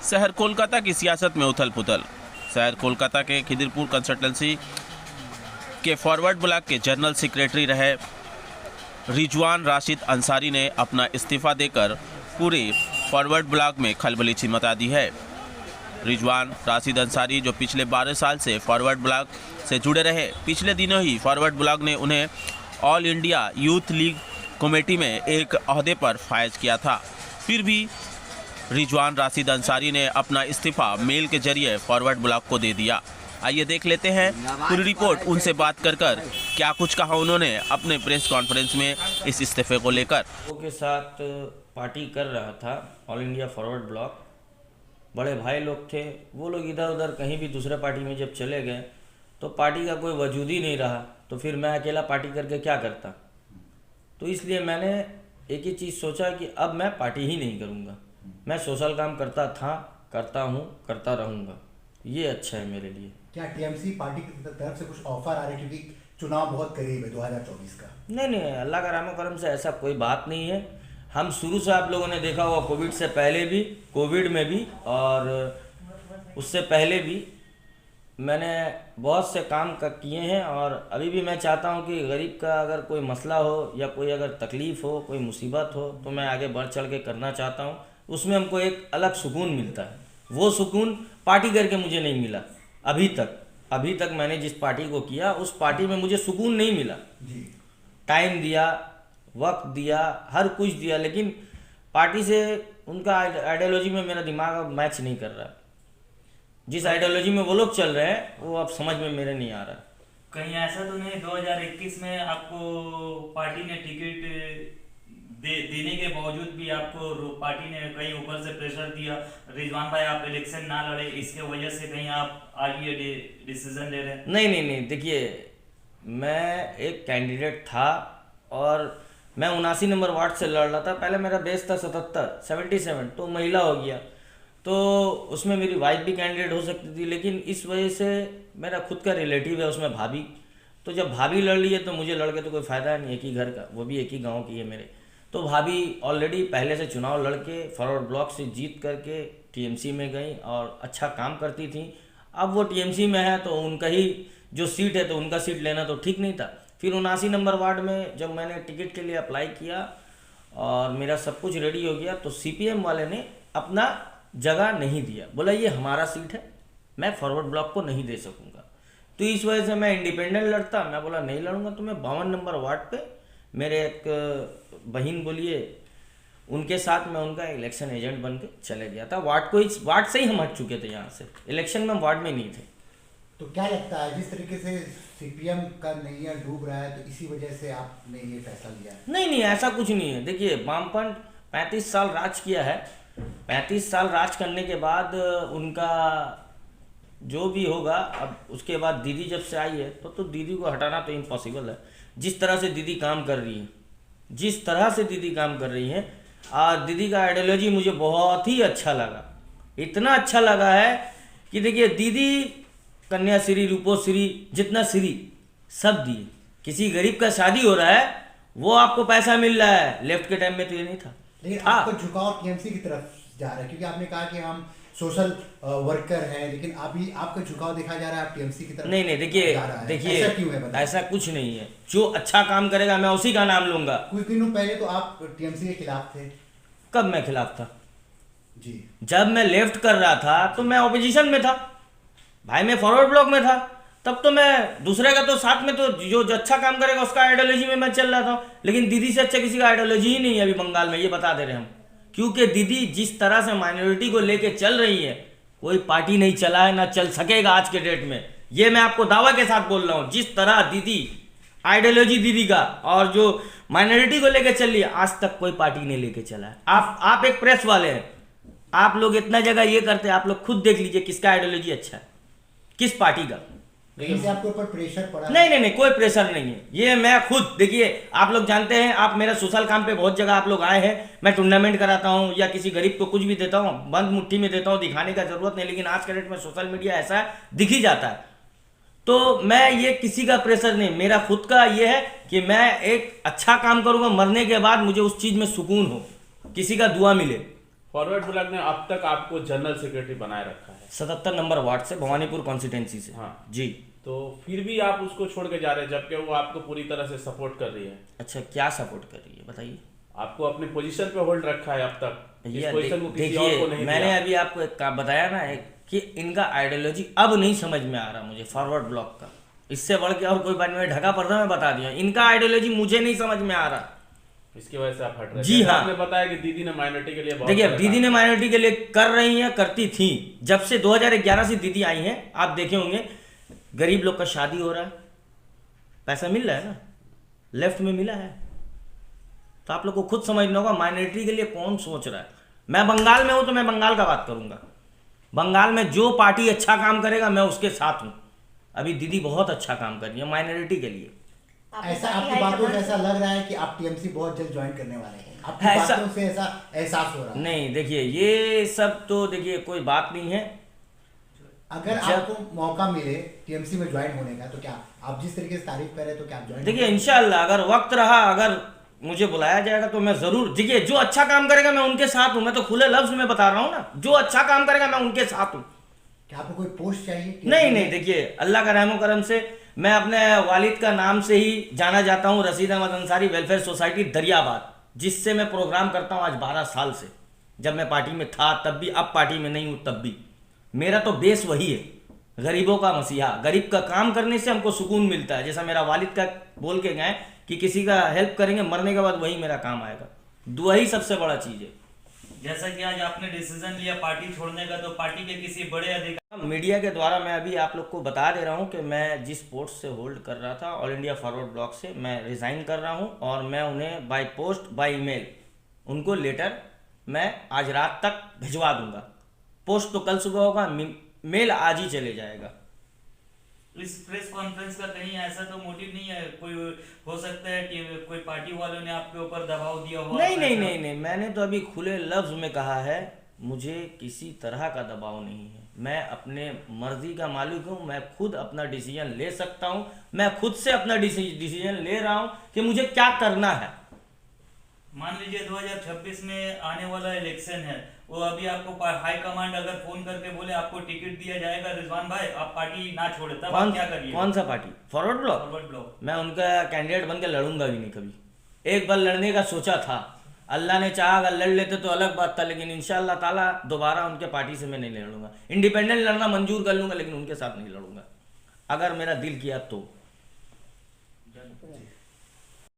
शहर कोलकाता की सियासत में उथल पुथल। शहर कोलकाता के खिदिरपुर कंसल्टेंसी के फॉरवर्ड ब्लॉक के जनरल सेक्रेटरी रहे रिजवान राशिद अंसारी ने अपना इस्तीफा देकर पूरे फॉरवर्ड ब्लॉक में खलबली मचा दी है। रिजवान राशिद अंसारी जो पिछले 12 साल से फॉरवर्ड ब्लॉक से जुड़े रहे, पिछले दिनों ही फॉरवर्ड ब्लॉक ने उन्हें all India youth league committee में एक ओहदे पर फायज किया था। फिर भी रिजवान राशिद अंसारी ने अपना इस्तीफा मेल के जरिए फॉरवर्ड ब्लॉक को दे दिया। आइए देख लेते हैं पूरी रिपोर्ट। उनसे बात कर क्या कुछ कहा उन्होंने अपने प्रेस कॉन्फ्रेंस में इस इस्तीफे को लेकर। के साथ पार्टी कर रहा था ऑल इंडिया फॉरवर्ड ब्लॉक, बड़े भाई लोग थे, वो लोग इधर उधर कहीं भी दूसरे पार्टी में जब चले गए तो पार्टी का कोई वजूद ही नहीं रहा, तो फिर मैं अकेला पार्टी करके क्या करता। तो इसलिए मैंने एक ही चीज़ सोचा कि अब मैं पार्टी ही नहीं करूँगा, मैं सोशल काम करता था, करता हूँ, करता रहूँगा, ये अच्छा है मेरे लिए। क्या टीएमसी पार्टी की तरफ से कुछ ऑफर आ रहे हैं, क्योंकि चुनाव बहुत करीब है 2024 का? नहीं, अल्लाह का रहम करम से ऐसा कोई बात नहीं है। हम शुरू से आप लोगों ने देखा होगा, कोविड से पहले भी, कोविड में भी और उससे पहले भी मैंने बहुत से काम किए हैं। और अभी भी मैं चाहता हूं कि गरीब का अगर कोई मसला हो या कोई अगर तकलीफ़ हो, कोई मुसीबत हो, तो मैं आगे बढ़ चढ़ के करना चाहता हूं। उसमें हमको एक अलग सुकून मिलता है, वो सुकून पार्टी करके मुझे नहीं मिला अभी तक मैंने जिस पार्टी को किया उस पार्टी में मुझे सुकून नहीं मिला जी। टाइम दिया, वक्त दिया, हर कुछ दिया, लेकिन पार्टी से उनका आइडियोलॉजी में मेरा दिमाग अब मैच नहीं कर रहा। जिस आइडियोलॉजी में वो लोग चल रहे हैं वो अब समझ में मेरे नहीं आ रहा। कहीं ऐसा तो नहीं 2021 में आपको पार्टी ने टिकट देने के बावजूद भी आपको पार्टी ने कहीं ऊपर से प्रेशर दिया, रिजवान भाई आप इलेक्शन ना लड़े, इसके वजह से कहीं आप आज ये डिसीजन ले रहे हैं? नहीं, देखिए मैं एक कैंडिडेट था और मैं 79 नंबर वार्ड से लड़ रहा था। पहले मेरा बेस था 77, तो महिला हो गया, तो उसमें मेरी वाइफ भी कैंडिडेट हो सकती थी, लेकिन इस वजह से मेरा खुद का रिलेटिव है उसमें भाभी, तो जब भाभी लड़ ली है तो मुझे लड़ के तो कोई फ़ायदा नहीं, एक ही घर का, वो भी एक ही गांव की है मेरे। तो भाभी ऑलरेडी पहले से चुनाव लड़ के फॉरवर्ड ब्लॉक से जीत करके टीएमसी में गई और अच्छा काम करती थी। अब वो टीएमसी में है तो उनका ही जो सीट है तो उनका सीट लेना तो ठीक नहीं था। फिर 79 नंबर वार्ड में जब मैंने टिकट के लिए अप्लाई किया और मेरा सब कुछ रेडी हो गया तो सीपीएम वाले ने अपना जगह नहीं दिया, बोला ये हमारा सीट है, मैं फॉरवर्ड ब्लॉक को नहीं दे सकूँगा। तो इस वजह से मैं इंडिपेंडेंट लड़ता, मैं बोला नहीं लड़ूंगा। तो मैं 52 नंबर वार्ड पे मेरे एक बहन बोलिए उनके साथ मैं उनका इलेक्शन एजेंट बन के चले गया था। वार्ड से ही हम हट चुके थे, यहाँ से इलेक्शन में वार्ड में नहीं थे। तो क्या लगता है जिस तरीके से सीपीएम का नैया डूब रहा है तो इसी वजह से आपने ये फैसला लिया है? नहीं, ऐसा कुछ नहीं है। देखिए वामपंथ 35 साल राज किया है, 35 साल राज करने के बाद उनका जो भी होगा, अब उसके बाद दीदी जब से आई है तो दीदी को हटाना तो इम्पॉसिबल है। जिस तरह से दीदी काम कर रही है, दीदी का आइडियोलॉजी मुझे बहुत ही अच्छा लगा, इतना अच्छा लगा है कि देखिए दीदी कन्याश्री, रूपोश्री, जितना श्री सब दिए। किसी गरीब का शादी हो रहा है वो आपको पैसा मिल रहा है, लेफ्ट के टाइम में तो ये नहीं था। लेकिन आपका झुकाव टीएमसी की तरफ जा रहा है, क्योंकि आपने कहा कि हम सोशल वर्कर हैं, लेकिन अभी आपका झुकाव देखा जा रहा है आप टीएमसी की तरफ। नहीं, देखिए ऐसा क्यों है? ऐसा कुछ नहीं है, जो अच्छा काम करेगा मैं उसी का नाम लूंगा। कुछ दिनों पहले तो आप टीएमसी के खिलाफ थे। कब मैं खिलाफ था? जी, जब मैं लेफ्ट कर रहा था तो मैं ऑपोजिशन में था भाई, मैं फॉरवर्ड ब्लॉक में था, तब तो मैं दूसरे का तो साथ में तो जो अच्छा काम करेगा उसका आइडियोलॉजी में मैं चल रहा था। लेकिन दीदी से अच्छा किसी का आइडियोलॉजी ही नहीं है अभी बंगाल में, ये बता दे रहे हम। क्योंकि दीदी जिस तरह से माइनॉरिटी को लेके चल रही है, कोई पार्टी नहीं चला है, ना चल सकेगा आज के डेट में, ये मैं आपको दावा के साथ बोल रहा हूँ। जिस तरह दीदी आइडियोलॉजी दीदी का और जो माइनॉरिटी को लेके चल रही है, आज तक कोई पार्टी नहीं लेके चला है। आप एक प्रेस वाले हैं, आप लोग इतना जगह ये करते हैं, आप लोग खुद देख लीजिए किसका आइडियोलॉजी अच्छा है, किस पार्टी का। कहीं से आपके ऊपर प्रेशर पड़ा? नहीं, कोई प्रेशर नहीं है। ये मैं खुद, देखिए आप लोग जानते हैं, आप मेरा सोशल काम पे बहुत जगह आप लोग आए हैं, मैं टूर्नामेंट कराता हूँ या किसी गरीब को कुछ भी देता हूँ, बंद मुट्ठी में देता हूँ, दिखाने का जरूरत नहीं। लेकिन आज के डेट में सोशल मीडिया ऐसा दिख ही जाता है। तो मैं ये किसी का प्रेशर नहीं, मेरा खुद का ये है कि मैं एक अच्छा काम करूँगा, मरने के बाद मुझे उस चीज़ में सुकून हो, किसी का दुआ मिले। फॉरवर्ड ब्लॉक ने अब तक आपको जनरल सेक्रेटरी बनाए रखा है। 77 नंबर वार्ड से, भवानीपुर कॉन्स्टिटेंसी से। हाँ जी। तो फिर भी आप उसको छोड़ के जा रहे हैं जबकि वो आपको पूरी तरह से सपोर्ट कर रही है। अच्छा, क्या सपोर्ट कर रही है बताइए? आपको अपने पोजीशन पे होल्ड रखा है अब तक। इस भैया पोजीशन को किसी और को देखिए, नहीं मैंने दिया। अभी आपको एक बताया ना कि इनका आइडियोलॉजी अब नहीं समझ में आ रहा मुझे फॉरवर्ड ब्लॉक का। इससे बढ़ के और कोई बात नहीं, ढका पर्दा में बता दिया, इनका आइडियोलॉजी मुझे नहीं समझ में आ रहा। इसकी वजह से आप हट रहे हैं। जी हाँ। आपने बताया कि दीदी ने माइनॉरिटी के लिए बहुत देखिए, सारा दीदी काम ने माइनॉरिटी के लिए कर रही हैं, करती थी। जब से 2011 से दीदी आई हैं, आप देखे होंगे गरीब लोग का शादी हो रहा है, पैसा मिल रहा है ना, लेफ्ट में मिला है। तो आप लोग को खुद समझना होगा माइनॉरिटी के लिए कौन सोच रहा है। मैं बंगाल में हूं तो मैं बंगाल का बात करूंगा। बंगाल में जो पार्टी अच्छा काम करेगा मैं उसके साथ हूं। अभी दीदी बहुत अच्छा काम कर रही है माइनॉरिटी के लिए। ऐसा आपकी बातों से ऐसा लग रहा है कि आप टीएमसी बहुत जल्द ज्वाइन करने वाले हैं, आपकी ऐसा- बातों से ऐसा एहसास हो रहा है। नहीं, देखिए ये सब तो देखिए कोई बात नहीं है। अगर जब- आपको मौका मिले टीएमसी में ज्वाइन होने का तो क्या आप जिस तरीके से तारीफ कर रहे हैं तो क्या आप ज्वाइन देखिए इंशाल्लाह अगर वक्त रहा, अगर मुझे बुलाया जाएगा तो मैं जरूर। देखिए जो अच्छा काम करेगा मैं उनके साथ हूं। मैं तो खुले लफ्ज में बता रहा हूं ना, जो अच्छा काम करेगा मैं उनके साथ हूं। क्या आपको कोई पोस्ट चाहिए TMC नहीं में? नहीं, देखिए अल्लाह का रहमो करम से मैं अपने वालिद का नाम से ही जाना जाता हूँ, रशीद अहमद अंसारी वेलफेयर सोसाइटी दरियाबाद, जिससे मैं प्रोग्राम करता हूँ आज 12 साल से। जब मैं पार्टी में था तब भी, अब पार्टी में नहीं हूँ तब भी। मेरा तो बेस वही है, गरीबों का मसीहा। गरीब का काम करने से हमको सुकून मिलता है। जैसा मेरा वालिद का बोल के गए कि किसी का हेल्प करेंगे, मरने के बाद वही मेरा काम आएगा। वही सबसे बड़ा चीज़ है। जैसा कि आज आपने डिसीजन लिया पार्टी छोड़ने का, तो पार्टी के किसी बड़े अधिकारी मीडिया के द्वारा मैं अभी आप लोग को बता दे रहा हूं कि मैं जिस पोस्ट से होल्ड कर रहा था ऑल इंडिया फॉरवर्ड ब्लॉक से, मैं रिज़ाइन कर रहा हूं। और मैं उन्हें बाय पोस्ट बाय ईमेल उनको लेटर मैं आज रात तक भिजवा दूंगा। पोस्ट तो कल सुबह होगा, मेल आज ही चले जाएगा। इस प्रेस कॉन्फ्रेंस का कहीं ऐसा तो मोटिव नहीं है? कोई हो सकता है कि कोई पार्टी वालों ने आपके ऊपर दबाव दिया हो? नहीं नहीं नहीं नहीं, मैंने तो अभी खुले लफ्ज में कहा है, मुझे किसी तरह का दबाव नहीं है। मैं अपने मर्जी का मालिक हूँ, मैं खुद अपना डिसीजन ले सकता हूँ। मैं खुद से अपना डिसीजन ले रहा हूँ कि मुझे क्या करना है। मान लीजिए 2026 में आने वाला इलेक्शन है, वो अभी आपको हाई कमांड अगर फोन करके बोले आपको टिकट दिया जाएगा रिजवान भाई, आप पार्टी ना छोड़े, तब आप क्या करिए? कौन सा party? Forward block? Forward block. मैं उनका कैंडिडेट बन के लड़ूंगा भी नहीं कभी। एक बार लड़ने का सोचा था, अल्लाह ने चाहा अगर लड़ लेते तो अलग बात था, लेकिन इंशाअल्लाह ताला दोबारा उनके पार्टी से मैं नहीं लड़ूंगा। इंडिपेंडेंट लड़ना मंजूर कर लूंगा लेकिन उनके साथ नहीं लड़ूंगा, अगर मेरा दिल किया तो।